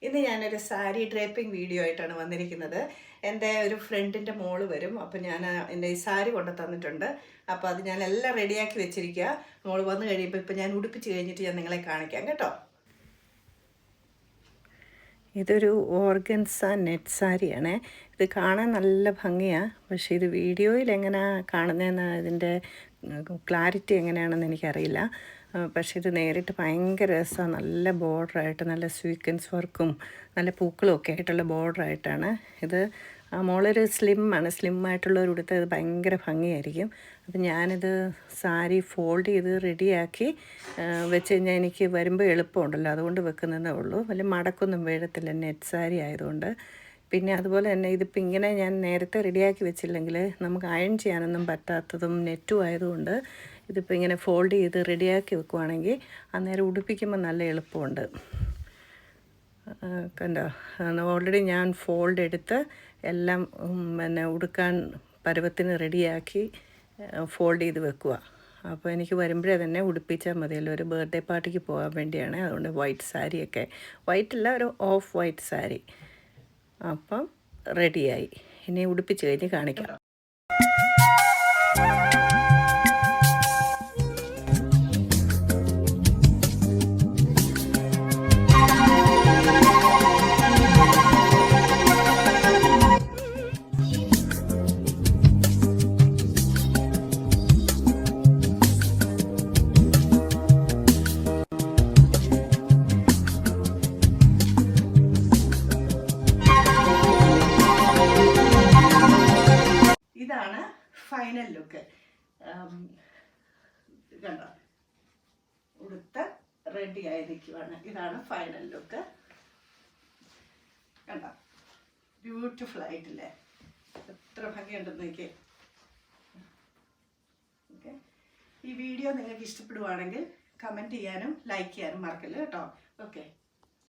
ഇന്ന് ഞാനൊരു sari draping video ആയിട്ടാണ് വന്നിരിക്കുന്നത്. എൻ്റെ ഒരു ഫ്രണ്ടിൻ്റെ മോള് വരും. അപ്പോൾ ഞാൻ എൻ്റെ ഈ സാരി കൊണ്ട് തന്നിട്ടുണ്ട്. അപ്പോൾ അത് ഞാൻ എല്ലാം റെഡിയാക്കി വെച്ചിരിക്കുക. മോള് വന്നു കഴിയുമ്പോൾ ഇപ്പോൾ ഞാൻ ഉടുപ്പിച്ച് കഴിഞ്ഞിട്ട് ഞാൻ നിങ്ങളെ കാണിക്കാം കേട്ടോ. ഇതൊരു ഓർഗൻസ നെറ്റ് സാരിയാണ്. ഇത് കാണാൻ നല്ല ഭംഗിയാണ്. പക്ഷേ ഇത് വീഡിയോയിൽ എങ്ങനെയാണ് കാണുന്നതെന്ന് ഇതിൻ്റെ ക്ലാരിറ്റി എങ്ങനെയാണെന്ന് എനിക്കറിയില്ല. പക്ഷേ ഇത് നേരിട്ട് ഭയങ്കര രസമാണ്. നല്ല ബോർഡറായിട്ട് നല്ല സ്വീക്വൻസ് വർക്കും നല്ല പൂക്കളും ഒക്കെ ആയിട്ടുള്ള ബോർഡറായിട്ടാണ് ഇത്. മോളൊരു സ്ലിമ്മായിട്ടുള്ളൊരു ഉടുത്ത് ഇത് ഭയങ്കര ഭംഗിയായിരിക്കും. അപ്പം ഞാനിത് സാരി ഫോൾഡ് ചെയ്ത് റെഡിയാക്കി വെച്ച് കഴിഞ്ഞാൽ എനിക്ക് വരുമ്പോൾ എളുപ്പമുണ്ടല്ലോ, അതുകൊണ്ട് വെക്കുന്നതേ ഉള്ളൂ. വലിയ മടക്കൊന്നും വീഴത്തില്ല, നെറ്റ് സാരി ആയതുകൊണ്ട്. പിന്നെ അതുപോലെ തന്നെ ഇതിപ്പോൾ ഇങ്ങനെ ഞാൻ നേരത്തെ റെഡിയാക്കി വെച്ചില്ലെങ്കിൽ നമുക്ക് അയൺ ചെയ്യാനൊന്നും പറ്റാത്തതും നെറ്റും ആയതുകൊണ്ട് ഇതിപ്പോൾ ഇങ്ങനെ ഫോൾഡ് ചെയ്ത് റെഡിയാക്കി വെക്കുവാണെങ്കിൽ അന്നേരം ഉടുപ്പിക്കുമ്പോൾ നല്ല എളുപ്പമുണ്ട്. കണ്ടോ, ഓൾറെഡി ഞാൻ ഫോൾഡ് എടുത്ത് എല്ലാം പിന്നെ ഉടുക്കാൻ പരുവത്തിന് റെഡിയാക്കി ഫോൾഡ് ചെയ്ത് വെക്കുക. അപ്പോൾ എനിക്ക് വരുമ്പോഴേ തന്നെ ഉടുപ്പിച്ചാൽ മതിയല്ലോ. ഒരു ബർത്ത്ഡേ പാർട്ടിക്ക് പോകാൻ വേണ്ടിയാണ്. അതുകൊണ്ട് വൈറ്റ് സാരിയൊക്കെ, വൈറ്റല്ല, ഒരു ഓഫ് വൈറ്റ് സാരി. അപ്പം റെഡിയായി. ഇനി ഉടുപ്പിച്ച് കഴിഞ്ഞ് കാണിക്കാം. ഇതാണ് ഫൈനൽ ലുക്ക്. കണ്ടോ, ഉടുത്ത് റെഡി ആയിരിക്കുവാണ്. ഇതാണ് ഫൈനൽ ലുക്ക്. കണ്ടോ, ബ്യൂട്ടിഫുൾ ആയിട്ടില്ലേ? എത്ര ഭംഗിയുണ്ടെന്ന് നോക്കിയേ. ഓക്കെ, ഈ വീഡിയോ നിങ്ങൾക്ക് ഇഷ്ടപ്പെടുവാണെങ്കിൽ കമൻറ്റ് ചെയ്യാനും ലൈക്ക് ചെയ്യാനും മറക്കല്ലേ കേട്ടോ. ഓക്കെ.